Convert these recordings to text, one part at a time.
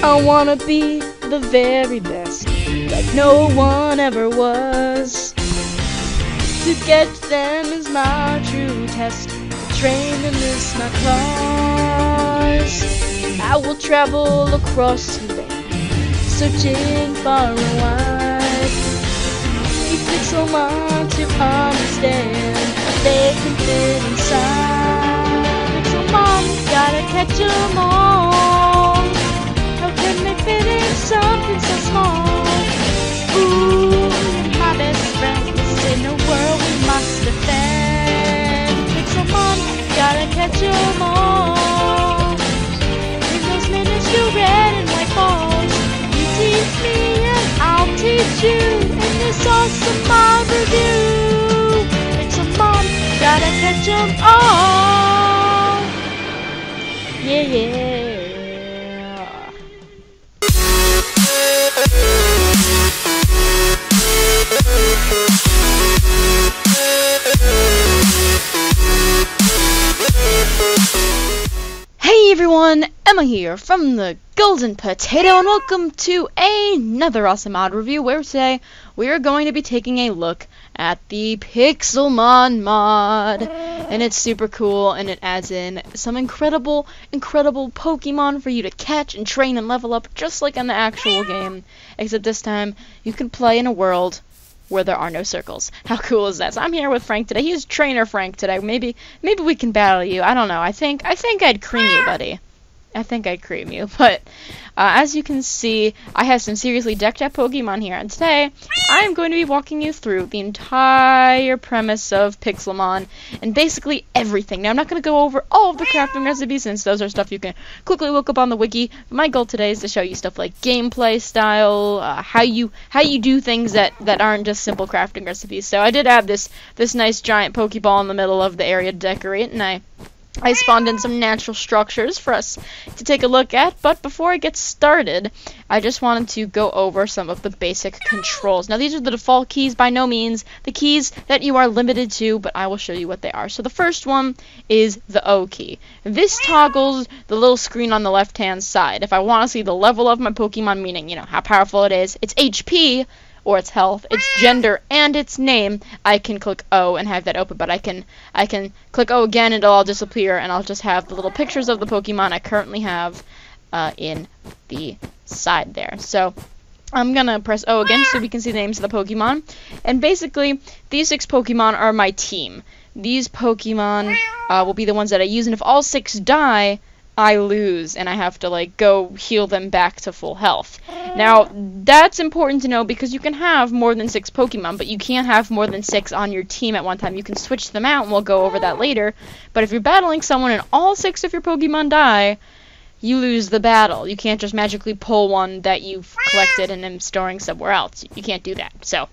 I wanna be the very best, like no one ever was. To get them is my true test, to train them is my cause. I will travel across the land, searching far and wide. Need Pixelmon to understand what they can fit inside. Pixelmon, gotta catch 'em all. How can they fit in something so small? Ooh, you're my best friend. In a world we must defend. Pixelmon, gotta catch 'em all. In those minuscule red and white balls. You teach me and I'll teach you in this awesome mob review. Pixelmon, gotta catch 'em all. Yeah, yeah. Hey everyone, Emma here from the Golden Potato, and welcome to another awesome mod review where today we are going to be taking a look at the Pixelmon mod. And it's super cool, and it adds in some incredible Pokemon for you to catch and train and level up just like in the actual game, except this time you can play in a world where there are no circles. How cool is that? So I'm here with Frank today. He's Trainer Frank today. Maybe we can battle you. I don't know. I think I'd cream you, buddy. I think I'd cream you. But as you can see, I have some seriously decked out Pokemon here, and today I'm going to be walking you through the entire premise of Pixelmon and basically everything. Now I'm not going to go over all of the crafting recipes since those are stuff you can quickly look up on the wiki. But my goal today is to show you stuff like gameplay style, how you do things that aren't just simple crafting recipes. So I did add this nice giant Pokeball in the middle of the area to decorate, and I spawned in some natural structures for us to take a look at, but before I get started, I just wanted to go over some of the basic controls. Now, these are the default keys, by no means the keys that you are limited to, but I will show you what they are. So the first one is the O key. This toggles the little screen on the left-hand side. If I want to see the level of my Pokemon, meaning, you know, how powerful it is, its HP, or its health, its gender, and its name, I can click O and have that open, but I can click O again and it'll all disappear, and I'll just have the little pictures of the Pokemon I currently have in the side there. So I'm gonna press O again so we can see the names of the Pokemon, and basically these 6 Pokemon are my team. These Pokemon will be the ones that I use, and if all 6 die, I lose, and I have to, like, go heal them back to full health. Now, that's important to know because you can have more than 6 Pokemon, but you can't have more than 6 on your team at one time. You can switch them out, and we'll go over that later. But if you're battling someone and all 6 of your Pokemon die, you lose the battle. You can't just magically pull one that you've collected and then storing somewhere else. You can't do that. So,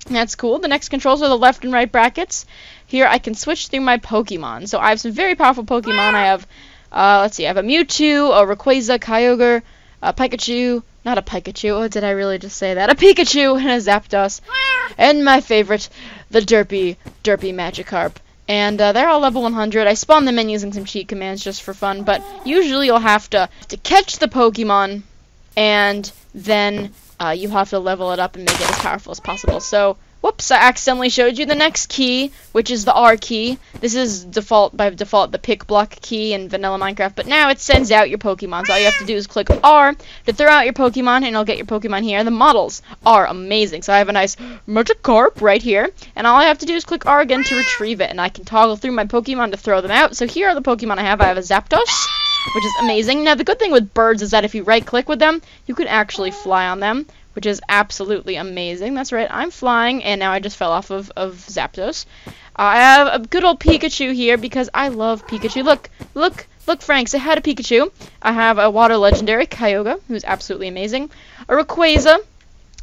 that's cool. The next controls are the left and right brackets. Here, I can switch through my Pokemon. So, I have some very powerful Pokemon. I have let's see, I have a Mewtwo, a Rayquaza, Kyogre, a Pikachu, not a Pikachu, oh, did I really just say that? A Pikachu and a Zapdos, and my favorite, the Derpy Magikarp. And they're all level 100. I spawned them in using some cheat commands just for fun, but usually you'll have to catch the Pokemon, and then you have to level it up and make it as powerful as possible. So, whoops, I accidentally showed you the next key, which is the R key. This is by default the pick block key in vanilla Minecraft, but now it sends out your Pokemon. So all you have to do is click R to throw out your Pokemon, and it'll get your Pokemon here. The models are amazing. So I have a nice Magikarp right here, and all I have to do is click R again to retrieve it, and I can toggle through my Pokemon to throw them out. So here are the Pokemon I have. I have a Zapdos, which is amazing. Now the good thing with birds is that if you right-click with them, you can actually fly on them, which is absolutely amazing. That's right, I'm flying, and now I just fell off of Zapdos. I have a good old Pikachu here because I love Pikachu. Look, Frank, say hi to Pikachu. I have a water legendary, Kyogre, who's absolutely amazing. A Rayquaza,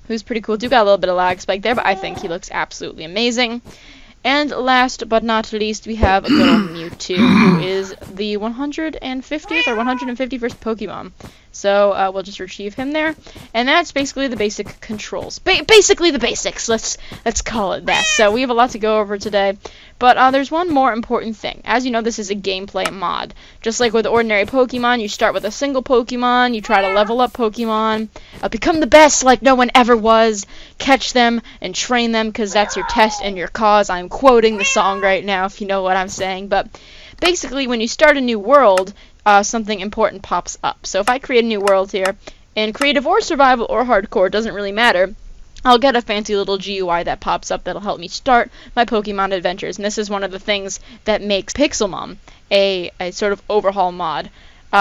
who's pretty cool. Do got a little bit of lag spike there, but I think he looks absolutely amazing. And last but not least, we have a good old Mewtwo, who is the 150th or 151st Pokemon. So we'll just retrieve him there, and that's basically the basic controls. Basically the basics. Let's call it that. So we have a lot to go over today, But there's one more important thing. As you know, this is a gameplay mod. Just like with ordinary Pokemon, you start with a single Pokemon, you try to level up Pokemon, become the best like no one ever was, catch them and train them, because that's your test and your cause. I'm quoting the song right now, if you know what I'm saying. But basically, when you start a new world, something important pops up. So if I create a new world here, in creative or survival or hardcore, doesn't really matter, I'll get a fancy little GUI that pops up that'll help me start my Pokemon adventures. And this is one of the things that makes Pixelmon a sort of overhaul mod.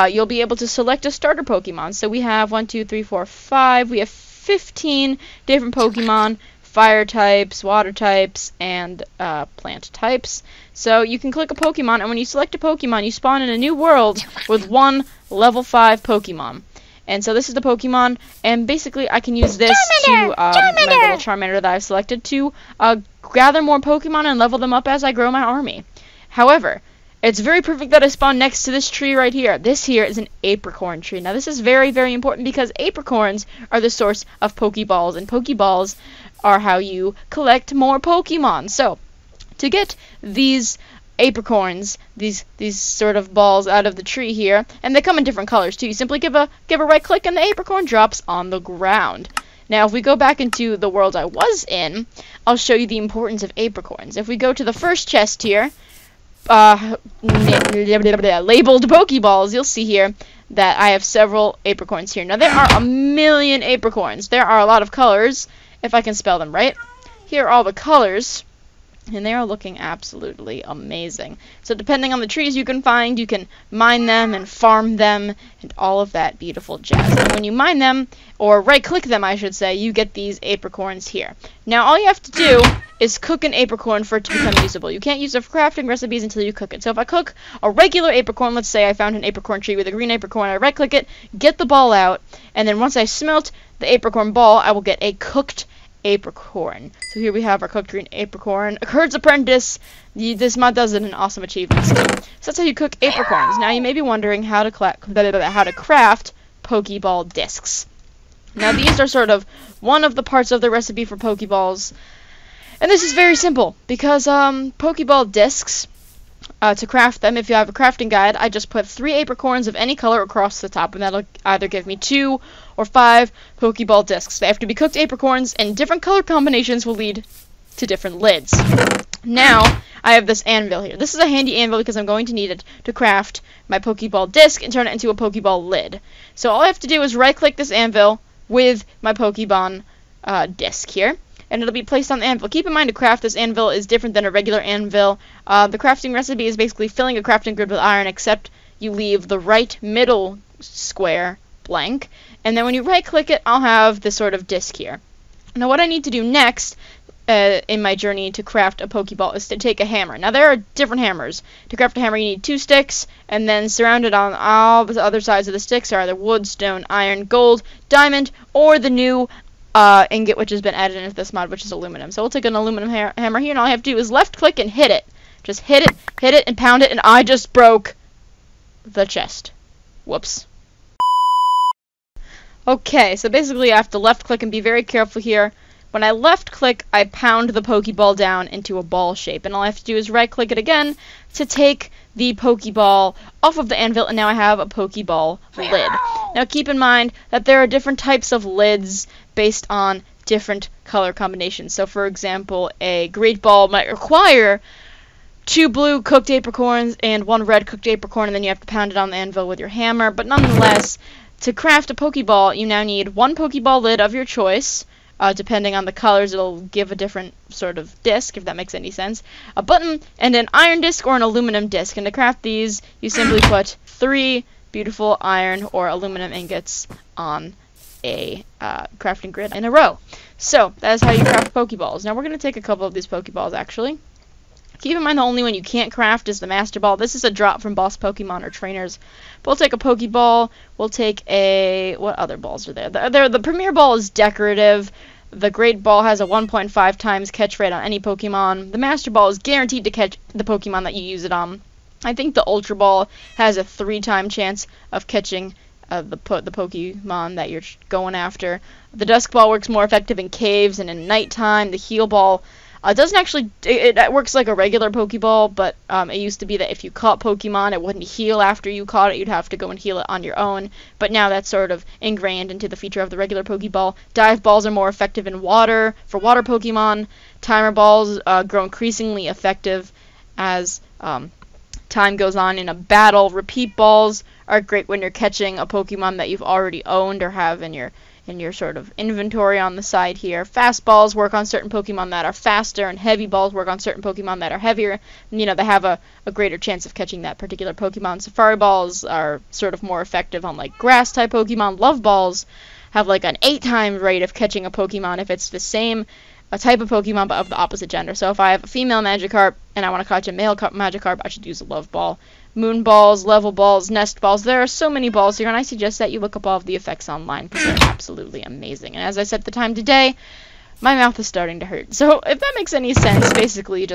You'll be able to select a starter Pokemon. So we have 1, 2, 3, 4, 5. We have 15 different Pokemon, fire types, water types, and plant types. So you can click a Pokemon, and when you select a Pokemon, you spawn in a new world with one level 5 Pokemon. And so this is the Pokemon, and basically I can use this to, my little Charmander that I've selected, to gather more Pokemon and level them up as I grow my army. However, it's very perfect that I spawn next to this tree right here. This here is an apricorn tree. Now this is very, very important because apricorns are the source of Pokeballs, and Pokeballs are how you collect more Pokemon. So, to get these apricorns, these sort of balls out of the tree here, and they come in different colors too. You simply give a right click and the apricorn drops on the ground. Now if we go back into the world I was in, I'll show you the importance of apricorns. If we go to the first chest here, labeled Pokeballs, you'll see here that I have several apricorns here. Now there are a million apricorns. There are a lot of colors, if I can spell them right. Here are all the colors, and they are looking absolutely amazing. So depending on the trees you can find, you can mine them and farm them and all of that beautiful jazz. And when you mine them, or right-click them I should say, you get these apricorns here. Now all you have to do is cook an apricorn for it to become usable. You can't use it for crafting recipes until you cook it. So if I cook a regular apricorn, let's say I found an apricorn tree with a green apricorn, I right-click it, get the ball out, and then once I smelt the apricorn ball, I will get a cooked apricorn. So here we have our cooked green apricorn. A Curd's Apprentice. This mod does it in awesome achievements too. So that's how you cook apricorns. Now you may be wondering how to craft Pokeball discs. Now these are sort of one of the parts of the recipe for Pokeballs. And this is very simple because Pokeball discs, to craft them, if you have a crafting guide, I just put 3 apricorns of any color across the top, and that'll either give me 2 or 5 Pokeball discs. They have to be cooked apricorns, and different color combinations will lead to different lids. Now, I have this anvil here. This is a handy anvil because I'm going to need it to craft my Pokeball disc and turn it into a Pokeball lid. So all I have to do is right-click this anvil with my Pokemon disc here, and it'll be placed on the anvil. Keep in mind, to craft this anvil is different than a regular anvil. The crafting recipe is basically filling a crafting grid with iron, except you leave the right middle square blank, and then when you right-click it, I'll have this sort of disc here. Now what I need to do next in my journey to craft a Pokeball is to take a hammer. Now there are different hammers. To craft a hammer you need 2 sticks, and then surrounded on all the other sides of the sticks are either wood, stone, iron, gold, diamond, or the new ingot which has been added into this mod, which is aluminum. So we'll take an aluminum hammer here, and all I have to do is left click and hit it. Just hit it, and pound it, and I just broke the chest. Whoops. Okay, so basically I have to left click and be very careful here. When I left click, I pound the Pokeball down into a ball shape, and all I have to do is right click it again to take the Pokeball off of the anvil, and now I have a Pokeball lid. Now keep in mind that there are different types of lids based on different color combinations. So for example, a great ball might require 2 blue cooked apricorns and 1 red cooked apricorn, and then you have to pound it on the anvil with your hammer. But nonetheless, to craft a Pokeball, you now need 1 Pokeball lid of your choice. Depending on the colors, it'll give a different sort of disc, if that makes any sense. A button, and an iron disc or an aluminum disc. And to craft these, you simply put 3 beautiful iron or aluminum ingots on a crafting grid in a row. So, that is how you craft Pokeballs. Now, we're going to take a couple of these Pokeballs, actually. Keep in mind the only one you can't craft is the Master Ball. This is a drop from boss Pokemon or trainers. But we'll take a Pokeball. We'll take a... what other balls are there? The Premier Ball is decorative. The Great Ball has a 1.5 times catch rate on any Pokemon. The Master Ball is guaranteed to catch the Pokemon that you use it on. I think the Ultra Ball has a 3-time chance of catching the Pokemon that you're going after. The Dusk Ball works more effective in caves and in nighttime. The Heal Ball It doesn't actually, it works like a regular Pokeball, but it used to be that if you caught Pokemon, it wouldn't heal after you caught it. You'd have to go and heal it on your own. But now that's sort of ingrained into the feature of the regular Pokeball. Dive balls are more effective in water, for water Pokemon. Timer balls grow increasingly effective as time goes on in a battle. Repeat balls are great when you're catching a Pokemon that you've already owned or have in your sort of inventory on the side here. Fast balls work on certain Pokemon that are faster, and heavy balls work on certain Pokemon that are heavier. You know, they have a greater chance of catching that particular Pokemon. Safari balls are sort of more effective on like grass type Pokemon. Love balls have like an 8-time rate of catching a Pokemon if it's the same type of Pokemon but of the opposite gender. So if I have a female Magikarp and I want to catch a male Magikarp, I should use a love ball. Moon balls, level balls, nest balls. There are so many balls here, and I suggest that you look up all of the effects online because they're absolutely amazing. And as I said at the time today, my mouth is starting to hurt. So if that makes any sense, basically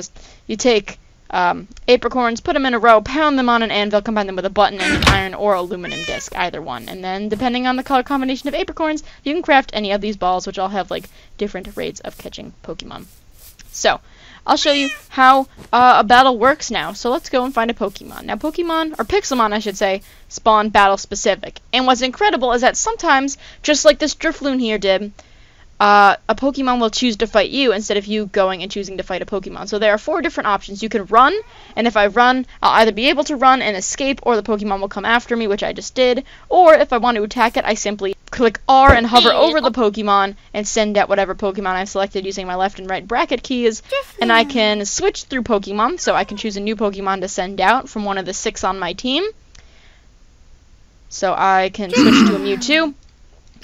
you take apricorns, put them in a row, pound them on an anvil, combine them with a button and an iron or aluminum disc, either one. And then depending on the color combination of apricorns, you can craft any of these balls, which all have like different rates of catching Pokemon. So I'll show you how a battle works now. So let's go and find a Pokemon. Now Pokemon, or Pixelmon I should say, spawn battle specific. And what's incredible is that sometimes, just like this Drifloon here did, a Pokemon will choose to fight you instead of you going and choosing to fight a Pokemon. So there are 4 different options. You can run, and if I run, I'll either be able to run and escape, or the Pokemon will come after me, which I just did. Or if I want to attack it, I simply click R and hover over the Pokemon and send out whatever Pokemon I've selected using my left and right bracket keys. And I can switch through Pokemon, so I can choose a new Pokemon to send out from one of the 6 on my team. So I can switch to a Mewtwo.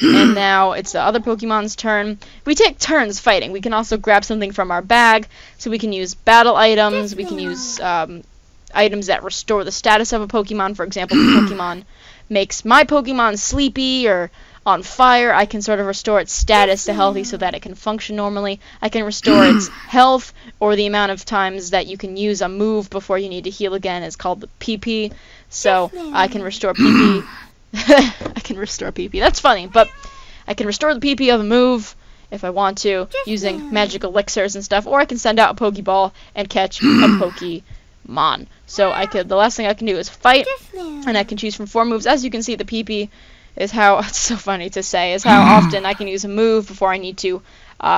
And now it's the other Pokemon's turn. We take turns fighting. We can also grab something from our bag. So we can use battle items. We can use items that restore the status of a Pokemon. For example, if a Pokemon makes my Pokemon sleepy or on fire, I can sort of restore its status to healthy so that it can function normally. I can restore its health, or the amount of times that you can use a move before you need to heal again is called the PP. So I can restore PP. I can restore PP. That's funny, but I can restore the PP of a move if I want to, using magic elixirs and stuff, or I can send out a Pokeball and catch a Pokemon. So the last thing I can do is fight, and I can choose from 4 moves. As you can see, the PP is how, it's so funny to say, is how often I can use a move before I need to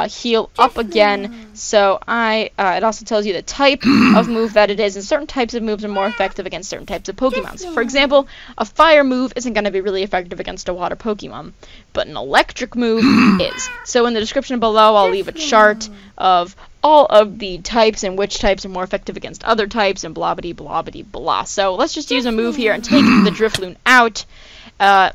heal up again. So it also tells you the type of move that it is, and certain types of moves are more effective against certain types of Pokemon. So for example, a fire move isn't going to be really effective against a water Pokemon, but an electric move is. So in the description below, I'll leave a chart of all of the types and which types are more effective against other types and blah blah blah blah blah. So let's just use a move here and take the Drifloon out.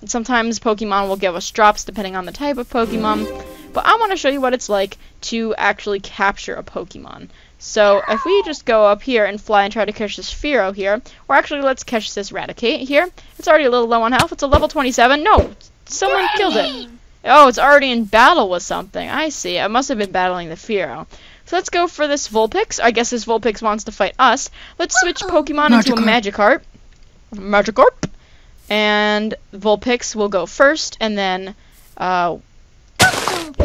Sometimes Pokemon will give us drops depending on the type of Pokemon. But I want to show you what it's like to actually capture a Pokemon. So if we just go up here and fly and try to catch this Fearow here, or actually let's catch this Raticate here. It's already a little low on health. It's a level 27. No, someone killed it. Oh, it's already in battle with something. I see. I must have been battling the Fearow. So let's go for this Vulpix. I guess this Vulpix wants to fight us. Let's switch Pokemon into a Magikarp. Magikarp. And Vulpix will go first, and then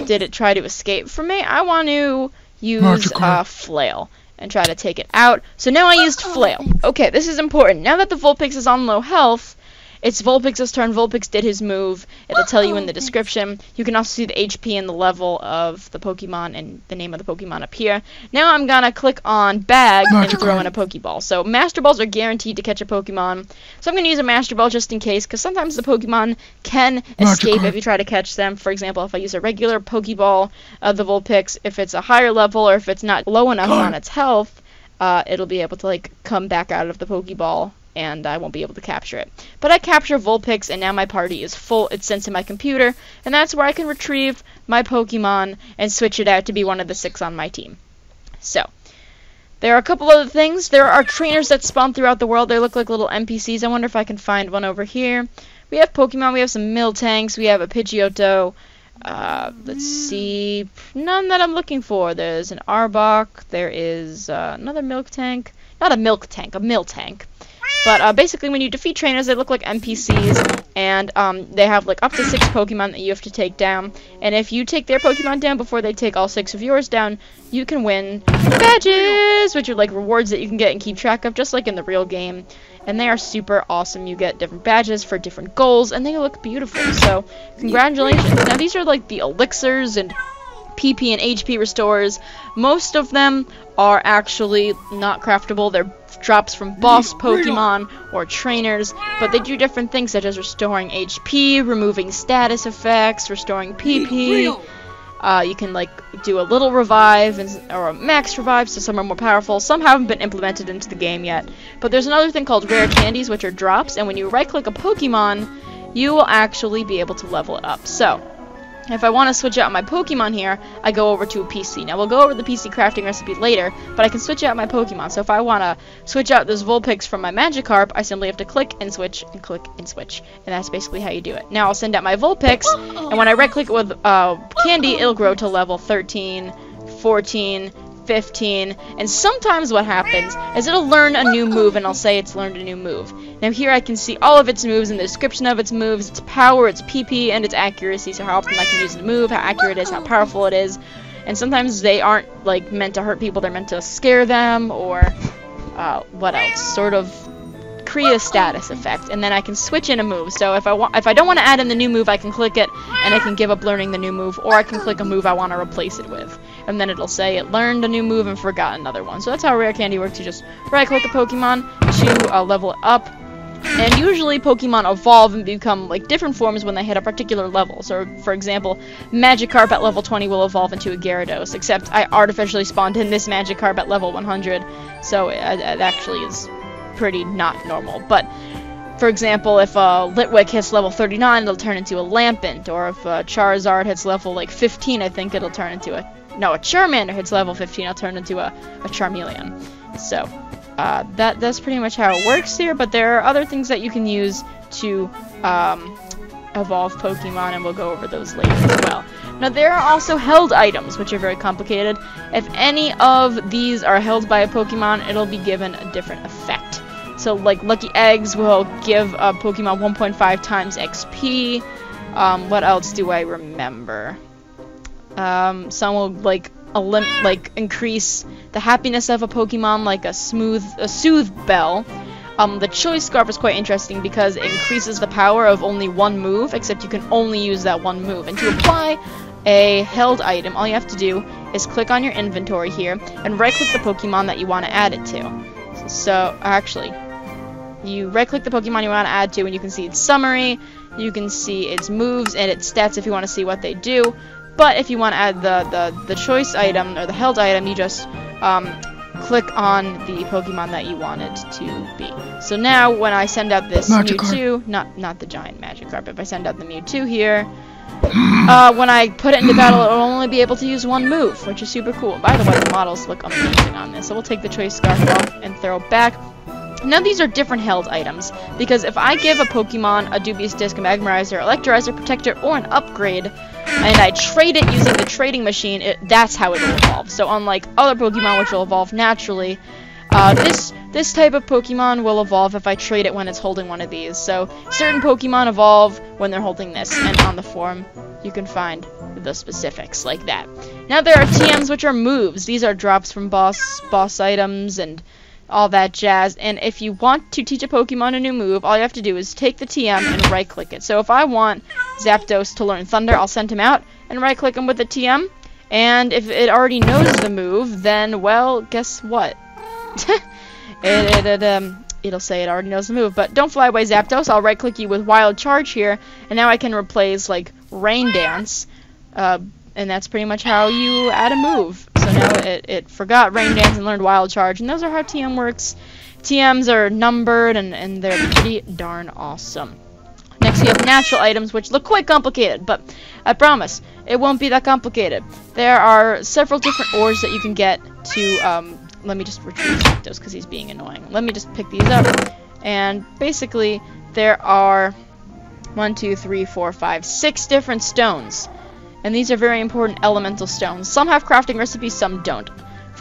did it try to escape from me? I want to use Flail and try to take it out. So now I used Flail. Okay, this is important. Now that the Vulpix is on low health, it's Vulpix's turn. Vulpix did his move. It'll tell you in the description. You can also see the HP and the level of the Pokemon and the name of the Pokemon up here. Now I'm gonna click on Bag and throw in a Pokeball. So Master Balls are guaranteed to catch a Pokemon. So I'm gonna use a Master Ball just in case, because sometimes the Pokemon can escape if you try to catch them. For example, if I use a regular Pokeball of the Vulpix, if it's a higher level or if it's not low enough on its health, it'll be able to like come back out of the Pokeball, and I won't be able to capture it. But I capture Vulpix, and now my party is full. It's sent to my computer, and that's where I can retrieve my Pokemon and switch it out to be one of the 6 on my team. So, there are a couple other things. There are trainers that spawn throughout the world. They look like little NPCs. I wonder if I can find one over here. We have Pokemon. We have some Miltanks. We have a Pidgeotto. Let's see. None that I'm looking for. There's an Arbok. There is another Miltank. Not a Miltank, a Miltank. But basically, when you defeat trainers, they look like NPCs, and they have like up to 6 Pokemon that you have to take down. And if you take their Pokemon down before they take all 6 of yours down, you can win badges, which are like rewards that you can get and keep track of, just like in the real game. And they are super awesome. You get different badges for different goals, and they look beautiful. So, congratulations. Now, these are like the elixirs and PP and HP restores. Most of them are actually not craftable. They're drops from boss Pokemon or trainers, but they do different things such as restoring HP, removing status effects, restoring PP. You can like do a little revive or a max revive, so some are more powerful. Some haven't been implemented into the game yet. But there's another thing called rare candies, which are drops, and when you right-click a Pokemon, you will actually be able to level it up. So, if I want to switch out my Pokemon here, I go over to a PC. Now, we'll go over the PC crafting recipe later, but I can switch out my Pokemon. So if I want to switch out this Vulpix from my Magikarp, I simply have to click and switch and click and switch. And that's basically how you do it. Now, I'll send out my Vulpix, and when I right-click it with Candy, it'll grow to level 13, 14, 15, and sometimes what happens is it'll learn a new move, and I'll say it's learned a new move. Now here I can see all of its moves and the description of its moves, its power, its PP, and its accuracy, so how often I can use the move, how accurate it is, how powerful it is. And sometimes they aren't like meant to hurt people, they're meant to scare them, or what else? Sort of create a status effect, and then I can switch in a move. So if I don't want to add in the new move, I can click it, and I can give up learning the new move, or I can click a move I want to replace it with. And then it'll say it learned a new move and forgot another one. So that's how rare candy works. You just right-click a Pokemon to level it up. And usually Pokemon evolve and become like different forms when they hit a particular level. So, for example, Magikarp at level 20 will evolve into a Gyarados, except I artificially spawned in this Magikarp at level 100, so it actually is pretty not normal. But, for example, if Litwick hits level 39, it'll turn into a Lampent, or if Charizard hits level like 15, I think it'll turn into a Charmander hits level 15, it'll turn into a Charmeleon. So, that's pretty much how it works here, but there are other things that you can use to evolve Pokemon, and we'll go over those later as well. Now, there are also held items, which are very complicated. If any of these are held by a Pokemon, it'll be given a different effect. So, like, Lucky Eggs will give a Pokemon 1.5 times XP. What else do I remember? Some will, like, increase the happiness of a Pokemon, like a Soothe Bell. The Choice Scarf is quite interesting because it increases the power of only one move, except you can only use that one move. And to apply a held item, all you have to do is click on your inventory here and right-click the Pokemon that you want to add it to. So, actually, you right-click the Pokemon you want to add to, and you can see its summary, you can see its moves and its stats if you want to see what they do. But if you want to add the choice item, or the held item, you just click on the Pokemon that you wanted to be. So now, when I send out this Mewtwo, not the giant Magikarp, if I send out the Mewtwo here, when I put it into battle, it'll only be able to use one move, which is super cool. By the way, the models look amazing on this. So we'll take the Choice Scarf off and throw it back. Now these are different held items, because if I give a Pokemon a Dubious Disc, a Magmarizer, Electrizer, Protector, or an upgrade, and I trade it using the trading machine, that's how it will evolve. So unlike other Pokemon which will evolve naturally, this type of Pokemon will evolve if I trade it when it's holding one of these. So certain Pokemon evolve when they're holding this, and on the forum you can find the specifics like that. Now there are TMs, which are moves. These are drops from boss items and all that jazz, and if you want to teach a Pokemon a new move, all you have to do is take the TM and right-click it. So if I want Zapdos to learn Thunder, I'll send him out and right-click him with the TM, and if it already knows the move, then, well, guess what? It'll say it already knows the move, but don't fly away, Zapdos. I'll right-click you with Wild Charge here, and now I can replace, like, Rain Dance, and that's pretty much how you add a move. So now it forgot Rain Dance and learned Wild Charge, and those are how TM works. TMs are numbered, and they're pretty darn awesome. Next we have natural items, which look quite complicated, but I promise, it won't be that complicated. There are several different ores that you can get to, let me just retrieve Zapdos because he's being annoying. Let me just pick these up, and basically there are 6 different stones. And these are very important elemental stones. Some have crafting recipes, some don't.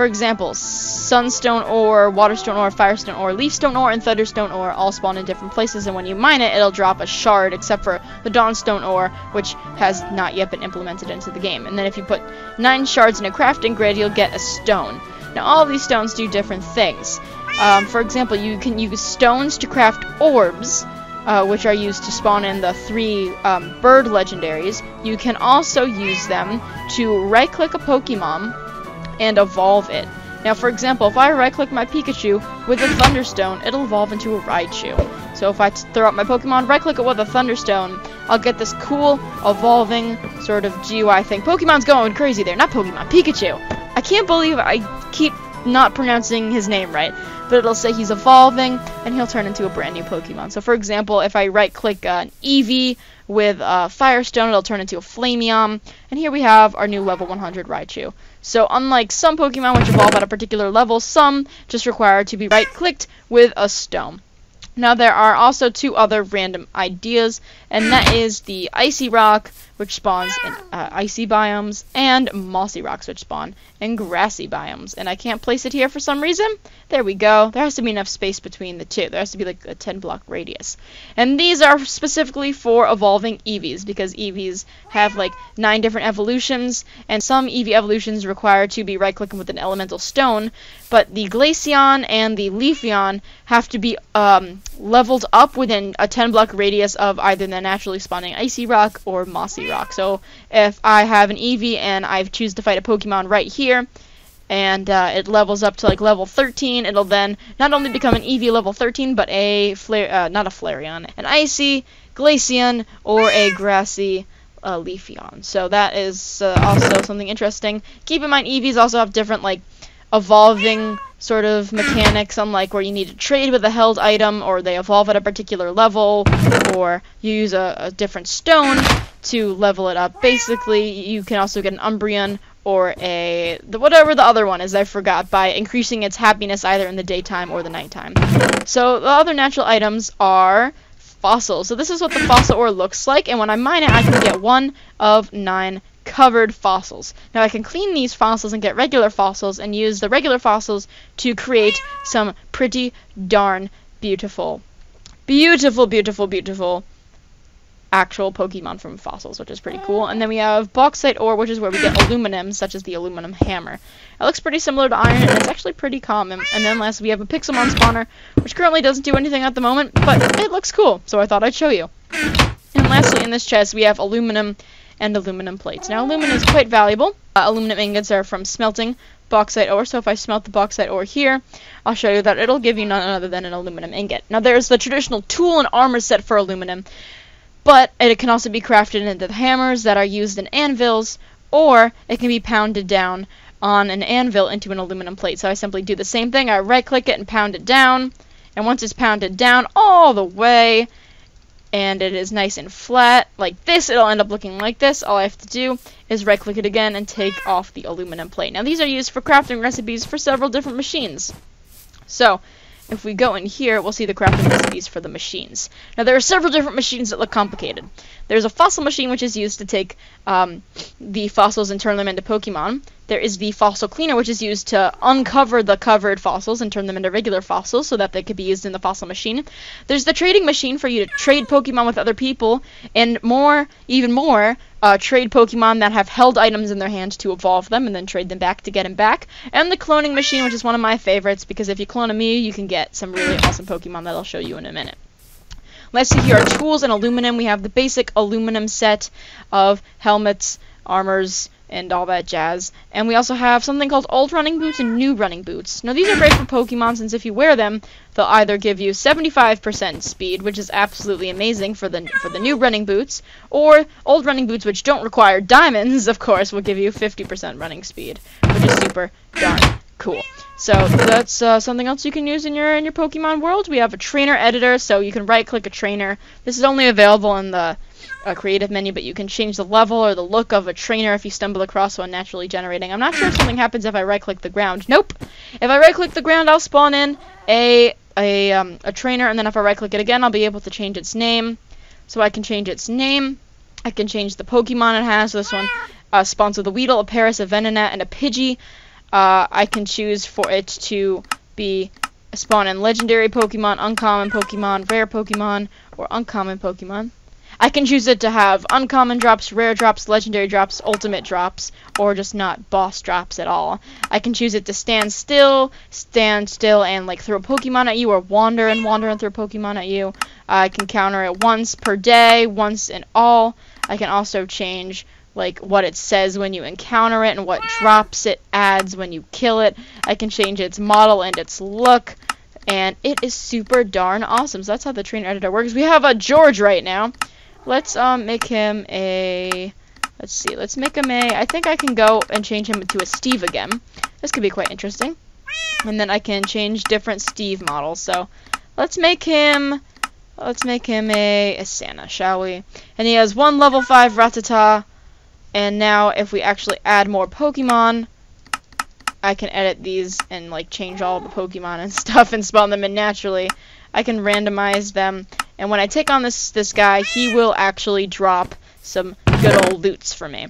For example, sunstone ore, waterstone ore, firestone ore, leafstone ore, and thunderstone ore all spawn in different places, and when you mine it, it'll drop a shard, except for the dawnstone ore, which has not yet been implemented into the game. And then if you put 9 shards in a crafting grid, you'll get a stone. Now, all these stones do different things. For example, you can use stones to craft orbs, which are used to spawn in the 3 bird legendaries. You can also use them to right-click a Pokemon and evolve it. Now, for example, if I right-click my Pikachu with a Thunderstone, it'll evolve into a Raichu. So if I throw out my Pokemon, right-click it with a Thunderstone, I'll get this cool, evolving sort of GUI thing. Pokemon's going crazy there. Not Pokemon, Pikachu! I can't believe I keep not pronouncing his name right. But it'll say he's evolving, and he'll turn into a brand new Pokemon. So, for example, if I right-click an Eevee with Firestone, it'll turn into a Flameon. And here we have our new level 100 Raichu. So, unlike some Pokemon which evolve at a particular level, some just require to be right-clicked with a stone. Now, there are also 2 other random ideas, and that is the Icy Rock, which spawns in icy biomes, and Mossy Rocks, which spawn in grassy biomes. And I can't place it here for some reason. There we go. There has to be enough space between the 2. There has to be like a 10-block radius. And these are specifically for evolving Eevees, because Eevees have like 9 different evolutions, and some Eevee evolutions require to be right-clicking with an elemental stone, but the Glaceon and the Leafeon have to be leveled up within a 10-block radius of either the naturally spawning Icy Rock or Mossy Rock. So if I have an Eevee and I choose to fight a Pokemon right here, and it levels up to like level 13, it'll then not only become an Eevee level 13, but a not a Flareon, an Icy, Glaceon, or a Grassy Leafeon. So that is also something interesting. Keep in mind, Eevees also have different like evolving sort of mechanics, unlike where you need to trade with a held item, or they evolve at a particular level, or you use a different stone to level it up. Basically, you can also get an Umbreon or whatever the other one is, I forgot, by increasing its happiness either in the daytime or the nighttime. So the other natural items are fossils. So this is what the fossil ore looks like, and when I mine it, I can get 1 of 9 covered fossils. Now I can clean these fossils and get regular fossils and use the regular fossils to create some pretty darn beautiful actual Pokemon from fossils, which is pretty cool. And then we have bauxite ore, which is where we get aluminum, such as the aluminum hammer. It looks pretty similar to iron, and it's actually pretty common. And then lastly, we have a Pixelmon spawner, which currently doesn't do anything at the moment, but it looks cool, so I thought I'd show you. And lastly, in this chest, we have aluminum and aluminum plates. Now, aluminum is quite valuable. Aluminum ingots are from smelting bauxite ore, so if I smelt the bauxite ore here, I'll show you that it'll give you none other than an aluminum ingot. Now, there's the traditional tool and armor set for aluminum, but it can also be crafted into the hammers that are used in anvils, or it can be pounded down on an anvil into an aluminum plate. So I simply do the same thing. I right-click it and pound it down, and once it's pounded down all the way, and it is nice and flat like this, it'll end up looking like this. All I have to do is right-click it again and take off the aluminum plate. Now, these are used for crafting recipes for several different machines. So, if we go in here, we'll see the crafting recipes for the machines. Now, there are several different machines that look complicated. There's a fossil machine, which is used to take the fossils and turn them into Pokemon. There is the fossil cleaner, which is used to uncover the covered fossils and turn them into regular fossils so that they could be used in the fossil machine. There's the trading machine for you to trade Pokemon with other people, and even more, trade Pokemon that have held items in their hands to evolve them and then trade them back to get them back. And the cloning machine, which is one of my favorites, because if you clone a Mew, you can get some really awesome Pokemon that I'll show you in a minute. Let's see here, our tools and aluminum. We have the basic aluminum set of helmets, armors, and all that jazz. And we also have something called old running boots and new running boots. Now, these are great for Pokemon, since if you wear them, they'll either give you 75% speed, which is absolutely amazing for the new running boots, or old running boots, which don't require diamonds, of course, will give you 50% running speed, which is super darn cool. So that's something else you can use in your Pokemon world. We have a trainer editor, so you can right-click a trainer. This is only available in the creative menu, but you can change the level or the look of a trainer if you stumble across one naturally generating. I'm not sure if something happens if I right-click the ground. Nope. If I right-click the ground, I'll spawn in a trainer, and then if I right-click it again, I'll be able to change its name. So I can change its name. I can change the Pokemon it has. This one spawns with a Weedle, a Paris, a Venonat, and a Pidgey. I can choose for it to be spawn in legendary Pokemon, uncommon Pokemon, rare Pokemon, or uncommon Pokemon. I can choose it to have uncommon drops, rare drops, legendary drops, ultimate drops, or just not boss drops at all. I can choose it to stand still, and like throw a Pokemon at you, or wander and throw a Pokemon at you. I can counter it once per day, once in all. I can also change like what it says when you encounter it and what drops it adds when you kill it. I can change its model and its look, and it is super darn awesome. So that's how the trainer editor works. We have a George right now. Let's make him a, let's make him a, I think I can go and change him to a Steve again. This could be quite interesting. And then I can change different Steve models. So let's make him a Santa, shall we? And he has one level 5 Rattata. And now if we actually add more Pokemon, I can edit these and like change all the Pokemon and stuff and spawn them in naturally. I can randomize them, and when I take on this guy, he will actually drop some good old loots for me.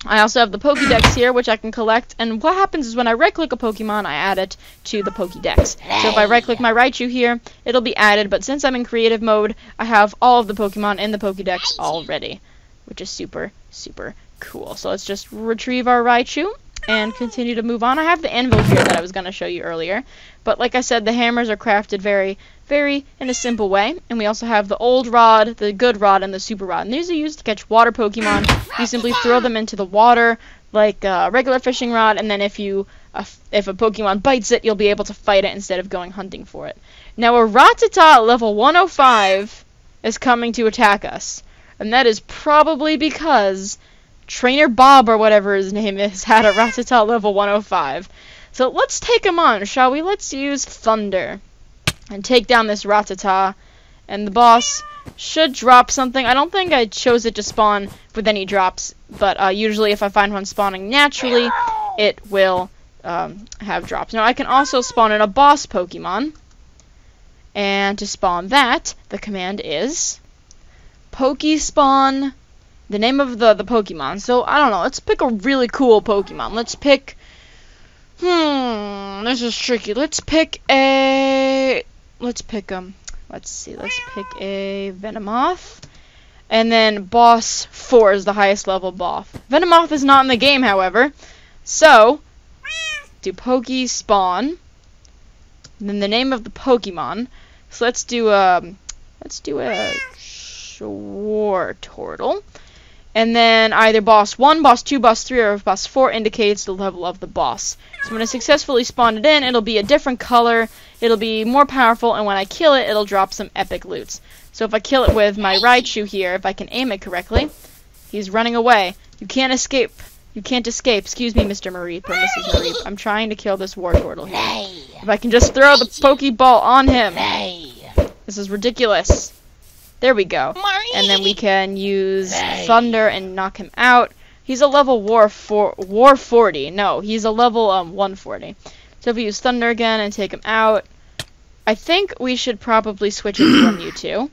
I also have the Pokédex here, which I can collect, and what happens is when I right-click a Pokemon, I add it to the Pokédex. So if I right-click my Raichu here, it'll be added, but since I'm in creative mode, I have all of the Pokemon in the Pokédex already, which is super, super cool. So let's just retrieve our Raichu and continue to move on. I have the anvil here that I was going to show you earlier, but like I said, the hammers are crafted very in a simple way, and we also have the old rod, the good rod, and the super rod, and these are used to catch water Pokemon. You simply throw them into the water like a regular fishing rod, and then if a Pokemon bites it, you'll be able to fight it instead of going hunting for it. Now a Rattata level 105 is coming to attack us, and that is probably because Trainer Bob, or whatever his name is, had a Rattata level 105. So let's take him on, shall we? Let's use Thunder and take down this Rattata. And the boss should drop something. I don't think I chose it to spawn with any drops, but usually if I find one spawning naturally, it will have drops. Now I can also spawn in a boss Pokemon. And to spawn that, the command is Pokespawn, the name of the Pokemon. So, I don't know, let's pick a really cool Pokemon. Let's pick, this is tricky. Let's pick a Venomoth. And then boss 4 is the highest level boss. Venomoth is not in the game, however. So, do Pokespawn, then the name of the Pokemon. So let's do a Wartortle. And then either boss 1, boss 2, boss 3, or boss 4 indicates the level of the boss. So when I successfully spawn it in, it'll be a different color, it'll be more powerful, and when I kill it, it'll drop some epic loots. So if I kill it with my Raichu here, if I can aim it correctly, he's running away. You can't escape. You can't escape. Excuse me, Mr. Mareep or Mrs. Mareep. I'm trying to kill this Wartortle here. If I can just throw the Pokeball on him. This is ridiculous. There we go. And then we can use Thunder and knock him out. He's a level War 40. No, he's a level 140. So if we use Thunder again and take him out, I think we should probably switch it to a Mewtwo.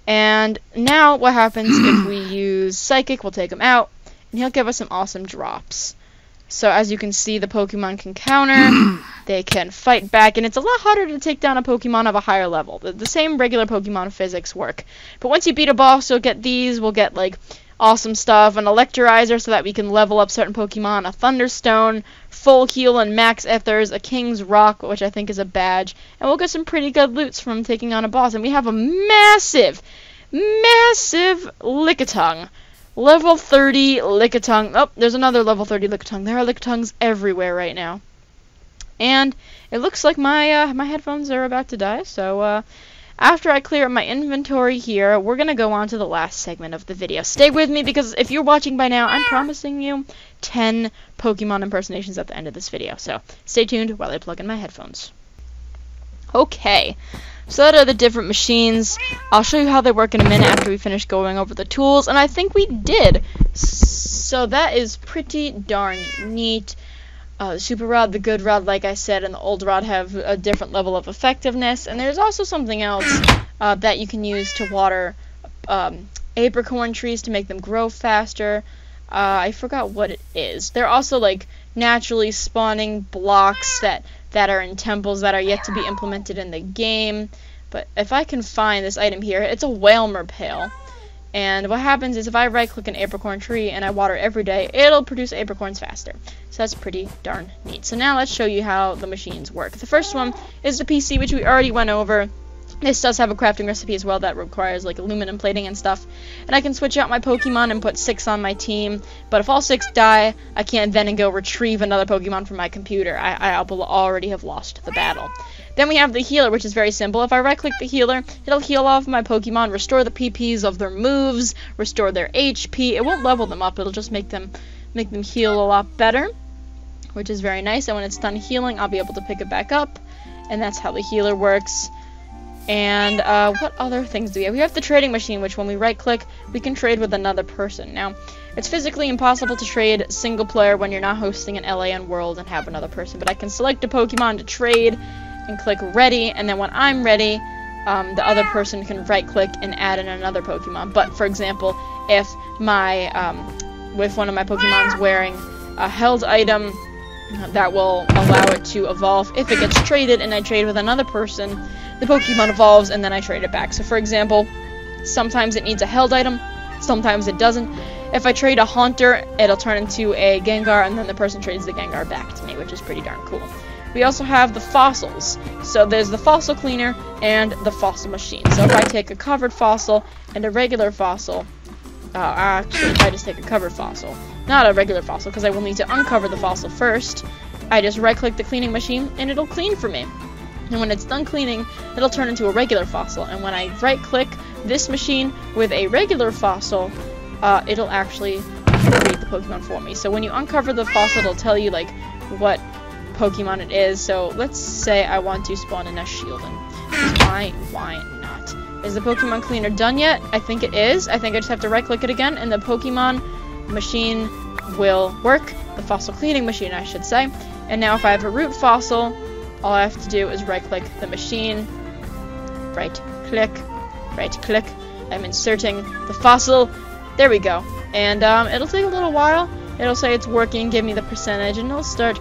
And now what happens if we use Psychic? We'll take him out, and he'll give us some awesome drops. So as you can see, the Pokemon can counter, they can fight back, and it's a lot harder to take down a Pokemon of a higher level. The same regular Pokemon physics work. But once you beat a boss, you'll get these. We'll get, like, awesome stuff, an Electrizer so that we can level up certain Pokemon, a Thunderstone, full heal and max ethers, a King's Rock, which I think is a badge, and we'll get some pretty good loots from taking on a boss. And we have a massive Lickitung. Level 30 Lickitung. Oh, there's another level 30 Lickitung. There are Lickitungs everywhere right now. And it looks like my my headphones are about to die, so after I clear up my inventory here, we're going to go on to the last segment of the video. Stay with me, because if you're watching by now, I'm promising you 10 Pokemon impersonations at the end of this video. So stay tuned while I plug in my headphones. Okay, so that are the different machines. I'll show you how they work in a minute after we finish going over the tools, and I think we did. So that is pretty darn neat. The super rod, the good rod, like I said, and the old rod have a different level of effectiveness. And there's also something else that you can use to water apricorn trees to make them grow faster. I forgot what it is. They're also like naturally spawning blocks that are in temples that are yet to be implemented in the game. But if I can find this item here, it's a Whalmer pail. And what happens is if I right-click an apricorn tree and I water it every day, it'll produce apricorns faster. So that's pretty darn neat. So now let's show you how the machines work. The first one is the PC, which we already went over. This does have a crafting recipe as well that requires like aluminum plating and stuff. And I can switch out my Pokemon and put 6 on my team. But if all 6 die, I can't then go retrieve another Pokemon from my computer. I'll already have lost the battle. Then we have the healer, which is very simple. If I right-click the healer, it'll heal off my Pokemon, restore the PPs of their moves, restore their HP. It won't level them up. It'll just make them heal a lot better, which is very nice. And when it's done healing, I'll be able to pick it back up. And that's how the healer works. And what other things do we have? We have the trading machine, which when we right-click, we can trade with another person. Now, it's physically impossible to trade single player when you're not hosting an LAN world and have another person. But I can select a Pokemon to trade and click ready, and then when I'm ready, the other person can right-click and add in another Pokemon. But for example, if one of my Pokemon's wearing a held item, that will allow it to evolve. If it gets traded and I trade with another person, the Pokemon evolves and then I trade it back. So for example, sometimes it needs a held item, sometimes it doesn't. If I trade a Haunter, it'll turn into a Gengar, and then the person trades the Gengar back to me, which is pretty darn cool. We also have the fossils. So there's the fossil cleaner and the fossil machine. So if I take a covered fossil and a regular fossil, actually if I just take a covered fossil, not a regular fossil because I will need to uncover the fossil first, I just right-click the cleaning machine and it'll clean for me. And when it's done cleaning, it'll turn into a regular fossil. And when I right-click this machine with a regular fossil, it'll actually create the Pokemon for me. So when you uncover the fossil, it'll tell you like what Pokemon it is. So let's say I want to spawn in a Shieldon. Why not? Is the Pokemon cleaner done yet? I think it is. I think I just have to right-click it again, and the Pokemon machine will work. The fossil cleaning machine, I should say. And now if I have a root fossil, all I have to do is right-click the machine. Right-click. Right-click. I'm inserting the fossil. There we go. And it'll take a little while. It'll say it's working, give me the percentage, and it'll start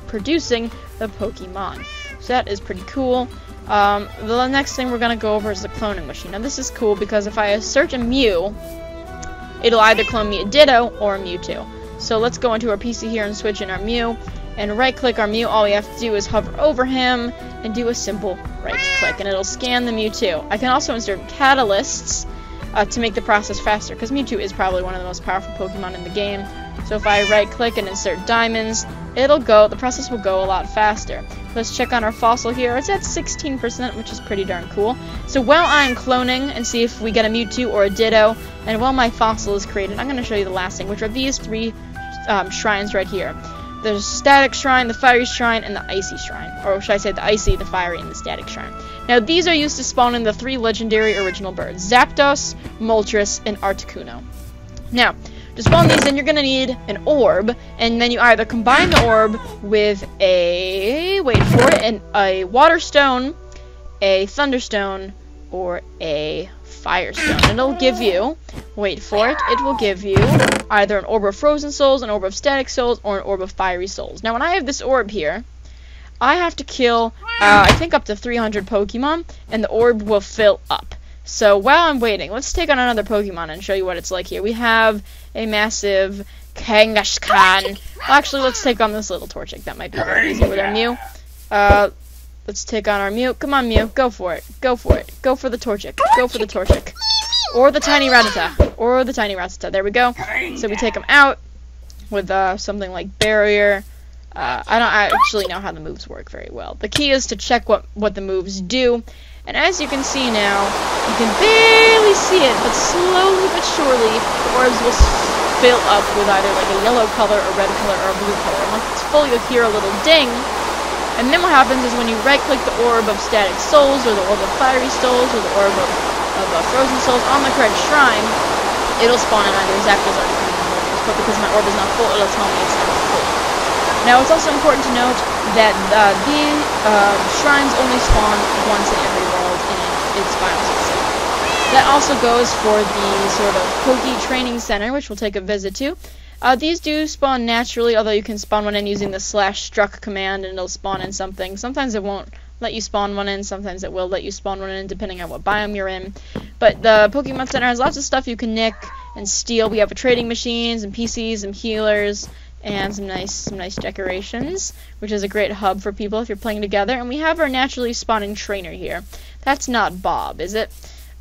producing the Pokemon. So that is pretty cool. The next thing we're going to go over is the cloning machine. Now this is cool because if I search a Mew, it'll either clone me a Ditto or a Mewtwo. So let's go into our PC here and switch in our Mew. And right-click our Mew. All we have to do is hover over him and do a simple right-click, and it'll scan the Mewtwo. I can also insert catalysts to make the process faster, because Mewtwo is probably one of the most powerful Pokemon in the game. So if I right-click and insert diamonds, the process will go a lot faster. Let's check on our fossil here. It's at 16%, which is pretty darn cool. So while I'm cloning and see if we get a Mewtwo or a Ditto, and while my fossil is created, I'm going to show you the last thing, which are these 3 shrines right here. There's Static Shrine, the Fiery Shrine, and the Icy Shrine. Or should I say the Icy, the Fiery, and the Static Shrine. Now these are used to spawn in the 3 legendary original birds. Zapdos, Moltres, and Articuno. Now, to spawn these in, you're going to need an orb, and then you either combine the orb with a a water stone, a thunderstone, or a firestone. And it'll give you, wait for it, it will give you either an orb of frozen souls, an orb of static souls, or an orb of fiery souls. Now when I have this orb here, I have to kill, I think up to 300 Pokemon, and the orb will fill up. So while I'm waiting, let's take on another Pokemon and show you what it's like here. We have a massive Kangaskhan. Well, actually, let's take on this little Torchic. That might be very easy with our Mew. Let's take on our Mew. Come on, Mew. Go for it. Go for it. Go for the Torchic. Go for the Torchic. Or the Tiny Rattata. Or the Tiny Rattata. There we go. So we take him out with something like Barrier. I don't actually know how the moves work very well. The key is to check what the moves do. And as you can see now, you can barely see it, but slowly but surely, the orbs will fill up with either like a yellow color, a red color, or a blue color. And once it's full, you'll hear a little ding. And then what happens is when you right-click the orb of Static Souls, or the orb of Fiery Souls, or the orb of Frozen Souls on the correct shrine, it'll spawn in either Zapdos or Articuno. But because my orb is not full, it'll tell me it's not full. Now, it's also important to note that these shrines only spawn once in every world in its biosphere. That also goes for the sort of Poke training center, which we'll take a visit to. These do spawn naturally, although you can spawn one in using the /struck command and it'll spawn in something. Sometimes it won't let you spawn one in, sometimes it will let you spawn one in depending on what biome you're in. But the Pokemon Center has lots of stuff you can nick and steal. We have a trading machine, some PCs, some healers, and some nice decorations, which is a great hub for people if you're playing together. And we have our naturally spawning trainer here. That's not Bob, is it?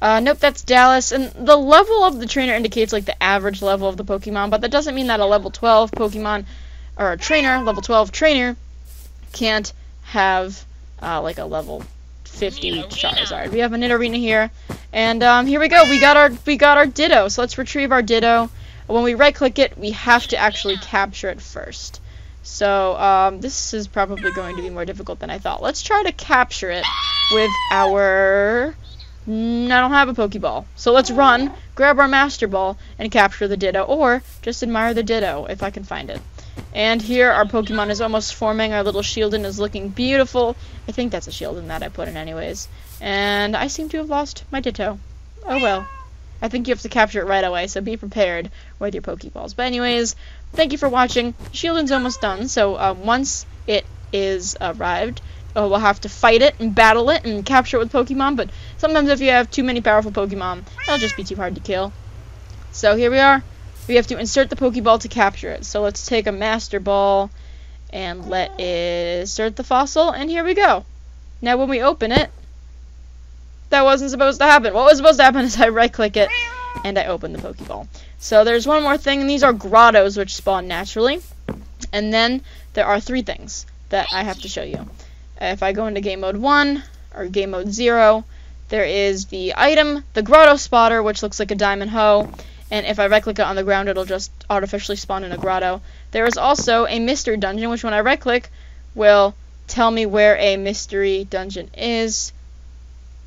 Nope, that's Dallas. And the level of the trainer indicates like the average level of the Pokemon, but that doesn't mean that a level 12 Pokemon or a trainer, level 12 trainer, can't have like a level 50 Charizard. We have a Nidorina here, and here we go. We got our Ditto. So let's retrieve our Ditto. When we right-click it, we have to actually capture it first. So this is probably going to be more difficult than I thought. Let's try to capture it with our... I don't have a Pokeball. So let's run, grab our Master Ball, and capture the Ditto, or just admire the Ditto if I can find it. And here our Pokemon is almost forming. Our little Shieldon is looking beautiful. I think that's a Shieldon that I put in anyways. And I seem to have lost my Ditto. Oh well. I think you have to capture it right away, so be prepared with your Pokeballs. But anyways, thank you for watching. Shieldon's almost done, so once it is arrived, we'll have to fight it and battle it and capture it with Pokemon. But sometimes if you have too many powerful Pokemon, it'll just be too hard to kill. So here we are. We have to insert the Pokeball to capture it. So let's take a Master Ball and let it insert the fossil, and here we go. Now when we open it, that wasn't supposed to happen. What was supposed to happen is I right-click it, and I open the Pokeball. So there's one more thing, and these are grottos, which spawn naturally. And then there are 3 things that I have to show you. If I go into Game Mode 1, or Game Mode 0, there is the item, the Grotto Spotter, which looks like a diamond hoe. And if I right-click it on the ground, it'll just artificially spawn in a grotto. There is also a mystery dungeon, which when I right-click, will tell me where a mystery dungeon is.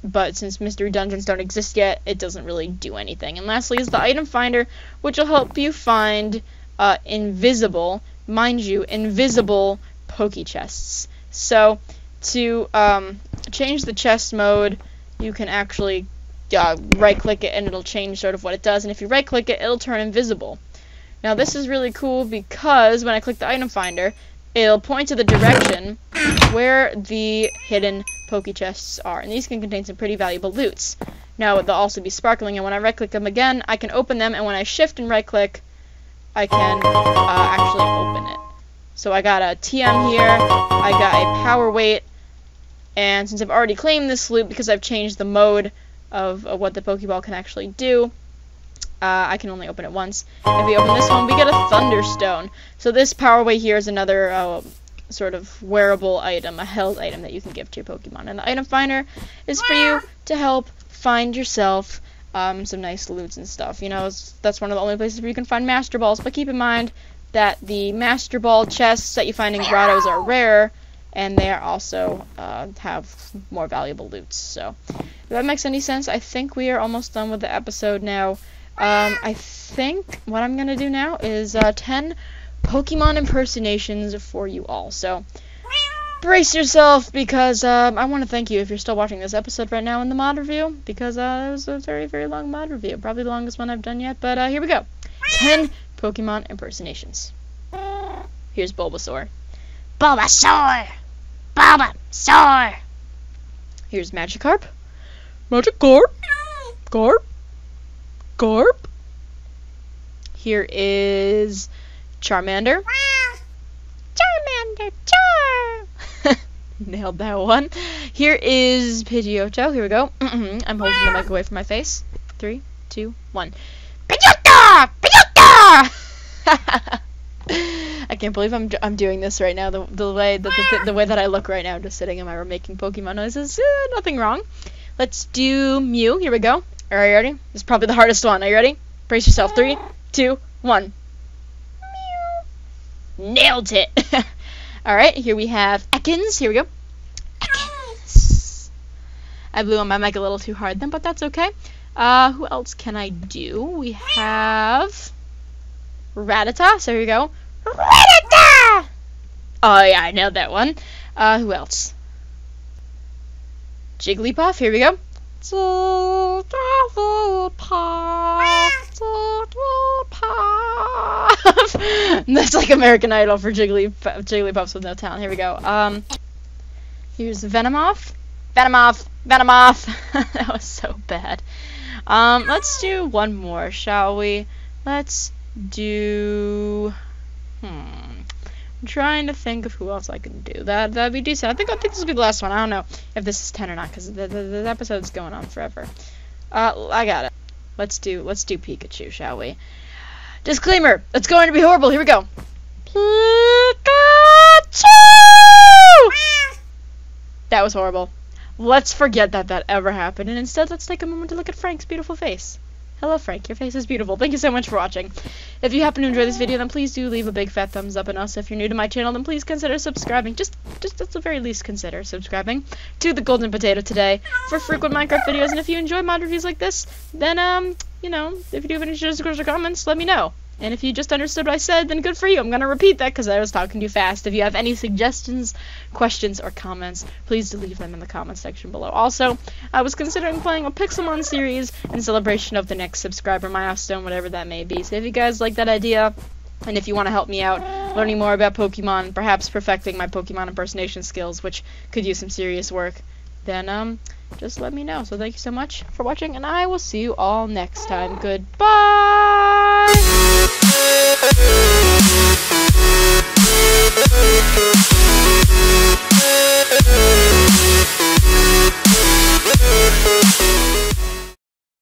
But since mystery dungeons don't exist yet, it doesn't really do anything. And lastly is the item finder, which will help you find invisible, mind you, invisible Poke chests. So to change the chest mode, you can actually right-click it and it'll change sort of what it does. And if you right-click it, it'll turn invisible. Now this is really cool because when I click the item finder, it'll point to the direction where the hidden Poke chests are, and these can contain some pretty valuable loots. Now they'll also be sparkling, and when I right-click them again, I can open them, and when I shift and right-click, I can actually open it. So I got a TM here, I got a power weight, and since I've already claimed this loot because I've changed the mode of what the Pokeball can actually do, I can only open it once. If we open this one, we get a Thunderstone. So this power weight here is another sort of wearable item, a held item that you can give to your Pokemon. And the item finder is for you to help find yourself some nice loots and stuff. You know, that's one of the only places where you can find Master Balls. But keep in mind that the Master Ball chests that you find in grottos are rare, and they are also have more valuable loots. So if that makes any sense, I think we are almost done with the episode now. I think what I'm going to do now is 10 Pokemon impersonations for you all. So brace yourself, because I want to thank you if you're still watching this episode right now in the mod review, because it was a very, very long mod review. Probably the longest one I've done yet, but here we go. 10 Pokemon impersonations. Here's Bulbasaur. Bulbasaur! Bulbasaur! Here's Magikarp. Magikarp. Garp. Garp. Here is Charmander. Charmander, Char! Nailed that one. Here is Pidgeotto. Here we go. I'm holding the mic away from my face. 3, 2, 1. Pidgeotto! Pidgeotto! I can't believe I'm doing this right now. The way that I look right now, just sitting in my room making Pokemon noises. Nothing wrong. Let's do Mew. Here we go. Are you ready? This is probably the hardest one. Are you ready? Brace yourself. 3, 2, 1. Mew. Nailed it. All right. Here we have Ekans. Here we go. Ekans. I blew on my mic a little too hard then, but that's okay. Who else can I do? We have Rattata. So here we go. Rattata! Oh yeah, I nailed that one. Who else? Jigglypuff. Here we go. That's like American Idol for Jigglypuffs with no talent. Here we go. Here's Venomoth. Venomoth. Venomoth. That was so bad. Let's do one more, shall we? Let's do... I'm trying to think of who else I can do. That'd be decent. I think this will be the last one. I don't know if this is 10 or not, because the episode's going on forever. I got it. Let's do Pikachu, shall we? Disclaimer, it's going to be horrible. Here we go. Pikachu! That was horrible. Let's forget that ever happened, and instead let's take a moment to look at Frank's beautiful face. Hello, Frank. Your face is beautiful. Thank you so much for watching. If you happen to enjoy this video, then please do leave a big fat thumbs up, and also if you're new to my channel, then please consider subscribing. Just at the very least, consider subscribing to the Golden Potato today for frequent Minecraft videos. And if you enjoy mod reviews like this, then you know, if you do have any suggestions or comments, let me know. And if you just understood what I said, then good for you. I'm going to repeat that because I was talking too fast. If you have any suggestions, questions, or comments, please do leave them in the comment section below. Also, I was considering playing a Pixelmon series in celebration of the next subscriber milestone, whatever that may be. So if you guys like that idea, and if you want to help me out learning more about Pokemon, perhaps perfecting my Pokemon impersonation skills, which could use some serious work, then just let me know. So thank you so much for watching, and I will see you all next time. Goodbye!